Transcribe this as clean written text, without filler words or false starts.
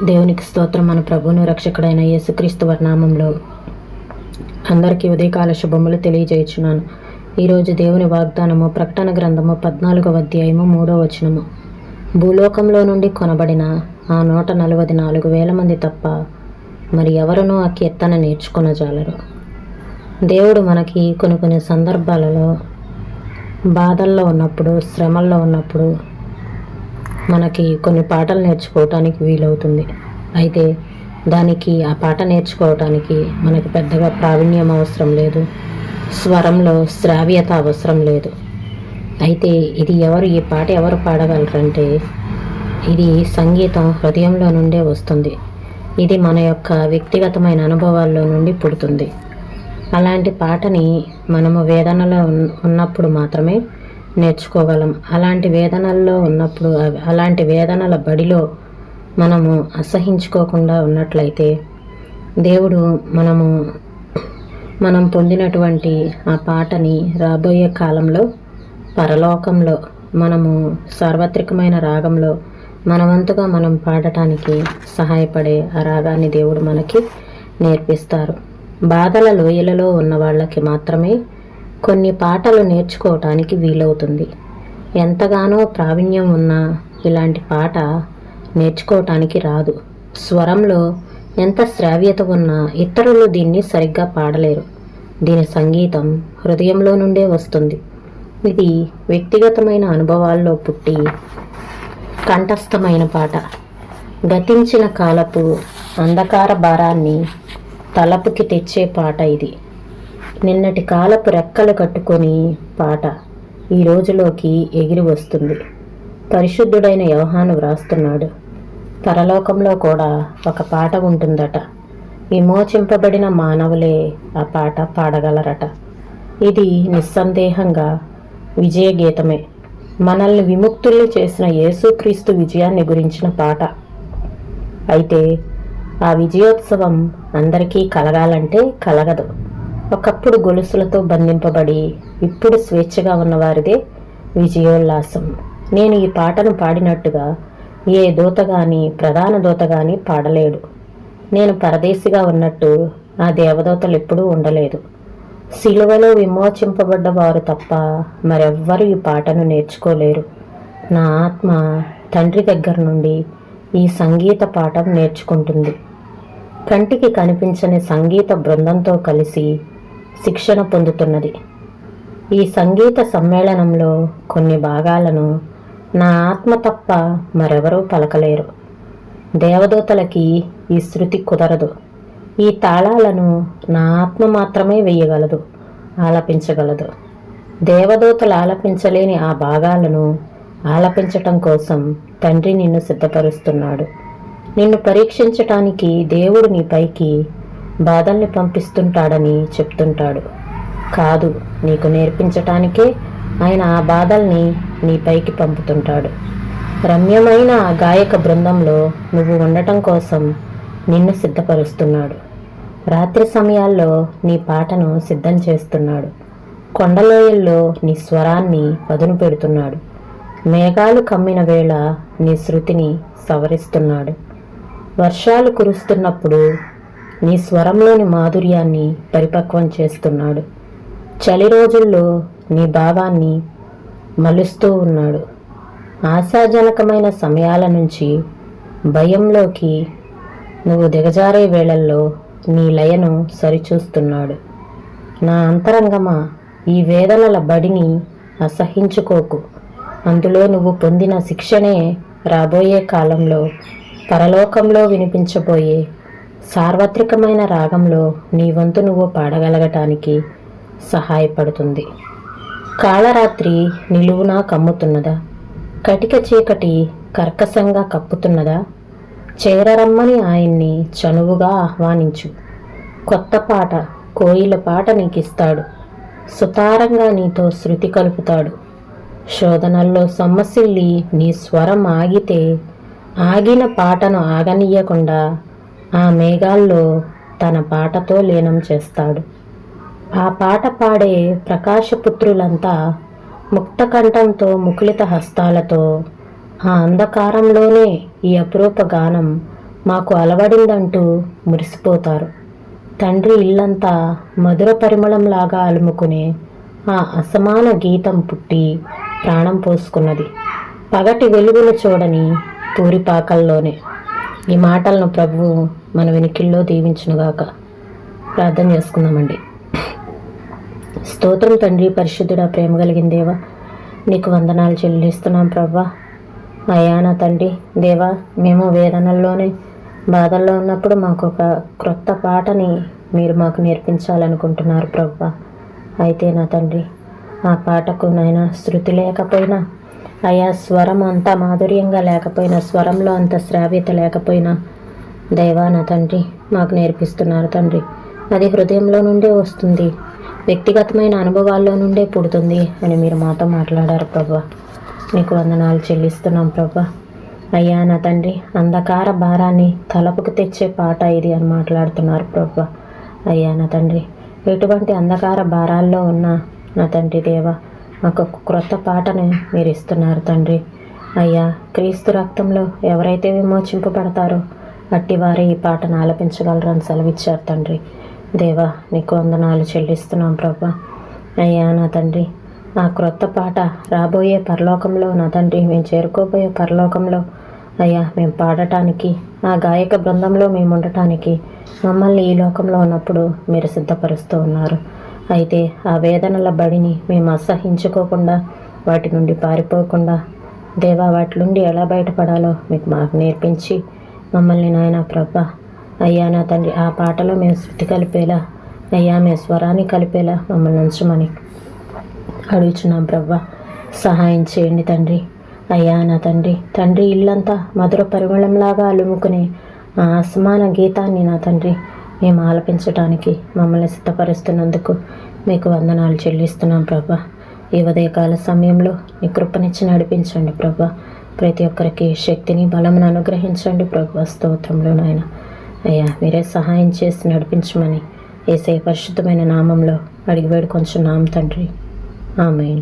దేవునికి స్తోత్రం. మన ప్రభువును రక్షకుడైన యేసుక్రీస్తు నామములో అందరికీ ఉదయకాల శుభములు తెలియజేయుచున్నాను. ఈరోజు దేవుని వాగ్దానము ప్రకటన గ్రంథము 14వ అధ్యాయము 3వ వచనము. భూలోకంలో నుండి కొనబడిన ఆ 144,000 మంది తప్ప మరి ఎవరునూ ఆ కీర్తన నేర్చుకొనజాలరు. దేవుడు మనకి కొన్ని సందర్భాలలో బాధల్లో ఉన్నప్పుడు, శ్రమల్లో ఉన్నప్పుడు మనకి కొన్ని పాటలు నేర్చుకోవటానికి వీలవుతుంది. అయితే దానికి ఆ పాట నేర్చుకోవటానికి మనకి పెద్దగా ప్రావీణ్యం అవసరం లేదు, స్వరంలో శ్రావ్యత అవసరం లేదు. అయితే ఈ పాట ఎవరు పాడగలరంటే ఇది సంగీతం హృదయంలో నుండే వస్తుంది. ఇది మన యొక్క వ్యక్తిగతమైన అనుభవాల్లో నుండి పుడుతుంది. అలాంటి పాటని మనము వేదనలో ఉన్నప్పుడు మాత్రమే నేర్చుకోగలం. అలాంటి వేదనల్లో ఉన్నప్పుడు, అలాంటి వేదనల బడిలో మనము అసహించుకోకుండా ఉన్నట్లయితే దేవుడు మనం పొందినటువంటి ఆ పాటని రాబోయే కాలంలో పరలోకంలో మనము సార్వత్రికమైన రాగంలో మనవంతుగా మనం పాడటానికి సహాయపడే ఆ రాగాన్ని దేవుడు మనకి నేర్పిస్తారు. బాధల లోయలలో ఉన్న వాళ్ళకి మాత్రమే కొన్ని పాటలు నేర్చుకోవటానికి వీలవుతుంది. ఎంతగానో ప్రావీణ్యం ఉన్న ఇలాంటి పాట నేర్చుకోవటానికి రాదు. స్వరంలో ఎంత శ్రావ్యత ఉన్నా ఇతరులు దీన్ని సరిగ్గా పాడలేరు. దీని సంగీతం హృదయంలో నుండే వస్తుంది. ఇది వ్యక్తిగతమైన అనుభవాల్లో పుట్టి కంఠస్థమైన పాట. గతించిన కాలపు అంధకార భారాన్ని తలపుకి తెచ్చే పాట ఇది. నిన్నటి కాలపు రెక్కలు కట్టుకొని పాట ఈ రోజులోకి ఎగిరి వస్తుంది. పరిశుద్ధుడైన యోహాను వ్రాస్తున్నాడు, పరలోకంలో కూడా ఒక పాట ఉంటుందట. విమోచింపబడిన మానవులే ఆ పాట పాడగలరట. ఇది నిస్సందేహంగా విజయగీతమే. మనల్ని విముక్తుల్ని చేసిన యేసుక్రీస్తు విజయాన్ని గురించిన పాట. అయితే ఆ విజయోత్సవం అందరికీ కలగాలంటే కలగదు. ఒకప్పుడు గొలుసులతో బంధింపబడి ఇప్పుడు స్వేచ్ఛగా ఉన్నవారిదే విజయోల్లాసం. నేను ఈ పాటను పాడినట్టుగా ఏ దూత గాని, ప్రధాన దూత గాని పాడలేడు. నేను పరదేశిగా ఉన్నట్టు ఆ దేవదూతలు ఎప్పుడూ ఉండలేదు. సిలువలో విమోచింపబడ్డ వారు తప్ప మరెవ్వరూ ఈ పాటను నేర్చుకోలేరు. నా ఆత్మ తండ్రి దగ్గర నుండి ఈ సంగీత పాఠం నేర్చుకుంటుంది. కంటికి కనిపించని సంగీత బృందంతో కలిసి శిక్షణ పొందుతున్నది. ఈ సంగీత సమ్మేళనంలో కొన్ని భాగాలను నా ఆత్మ తప్ప మరెవరూ పలకలేరు. దేవదూతలకి ఈ శృతి కుదరదు. ఈ తాళాలను నా ఆత్మ మాత్రమే వేయగలదు, ఆలపించగలదు. దేవదూతలు ఆలపించలేని ఆ భాగాలను ఆలపించటం కోసం తండ్రి నిన్ను సిద్ధపరుస్తున్నాడు. నిన్ను పరీక్షించటానికి దేవుడు నీ పైకి బాధల్ని పంపిస్తుంటాడని చెప్తుంటాడు. కాదు, నీకు నేర్పించటానికే ఆయన ఆ బాధల్ని నీ పైకి పంపుతుంటాడు. రమ్యమైన ఆ గాయక బృందంలో నువ్వు ఉండటం కోసం నిన్ను సిద్ధపరుస్తున్నాడు. రాత్రి సమయాల్లో నీ పాటను సిద్ధం చేస్తున్నాడు. కొండలోయల్లో నీ స్వరాన్ని పదును పెడుతున్నాడు. మేఘాలు కమ్మిన వేళ నీ శృతిని సవరిస్తున్నాడు. వర్షాలు కురుస్తున్నప్పుడు నీ స్వరంలోని మాధుర్యాన్ని పరిపక్వం చేస్తున్నాడు. చలి రోజుల్లో నీ భావాన్ని మలుస్తూ ఉన్నాడు. ఆశాజనకమైన సమయాల నుంచి భయంలోకి నువ్వు దిగజారే వేళల్లో నీ లయను సరిచూస్తున్నాడు. నా అంతరంగమా, ఈ వేదనల బడిని అసహించుకోకు. అందులో నువ్వు పొందిన శిక్షణే రాబోయే కాలంలో పరలోకంలో వినిపించబోయే సార్వత్రికమైన రాగంలో నీ వంతు నువ్వు పాడగలగటానికి సహాయపడుతుంది. కాళరాత్రి నిలువునా కమ్ముతున్నదా? కటిక చీకటి కర్కశంగా కప్పుతున్నదా? చేరరమ్మని ఆయన్ని చనువుగా ఆహ్వానించు. కొత్త పాట, కోయిల పాట నీకిస్తాడు. సుతారంగా నీతో శృతి కలుపుతాడు. శోధనల్లో సొమ్మసిల్లి నీ స్వరం ఆగితే ఆగిన పాటను ఆగనీయకుండా ఆ మేఘాల్లో తన పాటతో లీనం చేస్తాడు. ఆ పాట పాడే ప్రకాశపుత్రులంతా ముక్తకంఠంతో, ముకులిత హస్తాలతో ఆ అంధకారంలోనే ఈ అపురూప గానం మాకు అలవడిందంటూ మురిసిపోతారు. తండ్రి ఇల్లంతా మధుర పరిమళంలాగా అలుముకునే ఆ అసమాన గీతం పుట్టి ప్రాణం పోసుకున్నది పగటి వెలుగును చూడని పూరిపాకల్లోనే. ఈ మాటలను ప్రభువు మన వెనుకిల్లో దీవించునుగాక. ప్రార్థన చేసుకుందామండి. స్తోత్రం తండ్రి, పరిశుద్ధుడా, ప్రేమ కలిగిన దేవా, నీకు వందనాలు చెల్లిస్తున్నాం ప్రభా. అయ్యా నా తండ్రి దేవా, మేము వేదనల్లోనే బాధల్లో ఉన్నప్పుడు మాకు ఒక క్రొత్త పాటని మీరు మాకు నేర్పించాలనుకుంటున్నారు ప్రభా. అయితే నా తండ్రి, ఆ పాటకు నాయన శృతి లేకపోయినా, అయా స్వరం అంత మాధుర్యంగా లేకపోయినా, స్వరంలో అంత శ్రావ్యత లేకపోయినా దేవా నా తండ్రి మాకు నేర్పిస్తున్నారు తండ్రి. అది హృదయంలో నుండే వస్తుంది, వ్యక్తిగతమైన అనుభవాల్లో నుండే పుడుతుంది అని మీరు మాతో మాట్లాడారు ప్రభా. నీకు వందనాలు చెల్లిస్తున్నాం ప్రభా. అయ్యా నా తండ్రి, అంధకార భారాన్ని తలపుకు తెచ్చే పాట ఇది అని మాట్లాడుతున్నారు ప్రభా. అయ్యా నా తండ్రి, ఎటువంటి అంధకార భారాల్లో ఉన్నా నా తండ్రి దేవా, మాకు ఒక క్రొత్త పాటను మీరు ఇస్తున్నారు తండ్రి. అయ్యా, క్రీస్తు రక్తంలో ఎవరైతే విమోచింపబడతారో అట్టి వారే ఈ పాటను ఆలపించగలరు అని సెలవిచ్చారు తండ్రి. దేవా నీకు వందనాలు చెల్లిస్తున్నాం ప్రభా. అయ్యా నా తండ్రి, ఆ క్రొత్త పాట రాబోయే పరలోకంలో నా తండ్రి, మేము చేరుకోబోయే పరలోకంలో అయ్యా మేము పాడటానికి, ఆ గాయక బృందంలో మేము ఉండటానికి మమ్మల్ని ఈ లోకంలో ఉన్నప్పుడు మీరు సిద్ధపరుస్తూ ఉన్నారు. అయితే ఆ వేదనల బడిని మేము అసహించుకోకుండా, వాటి నుండి పారిపోకుండా దేవా, వాటి నుండి ఎలా బయటపడాలో మీకు మాకు నేర్పించి మమ్మల్ని నాయన ప్రభా అయ్యా నా తండ్రి, ఆ పాటలో మేము శృతి కలిపేలా, అయ్యా మేము స్వరాన్ని కలిపేలా మమ్మల్ని ఉంచమని అడుగుచున్నాం ప్రభా. సహాయం చేయండి తండ్రి. అయ్యా నా తండ్రి, తండ్రి ఇల్లంతా మధుర పరిమళంలాగా అలుముకునే ఆ అసమాన గీతాన్ని నా తండ్రి మేము ఆలపించడానికి మమ్మల్ని సిద్ధపరుస్తున్నందుకు మీకు వందనాలు చెల్లిస్తున్నాం ప్రభా. ఈ ఉదయకాల సమయంలో నీ కృపనిచ్చి నడిపించండి ప్రభా. ప్రతి ఒక్కరికి శక్తిని, బలమును అనుగ్రహించండి ప్రభా. స్తోత్రంలో నాయన అయ్యా మీరే సహాయం చేసి నడిపించమని యేసయ్య పరిశుద్ధమైన నామంలో అడిగి వేడుకొంచున్నాం తండ్రి. ఆమేన్.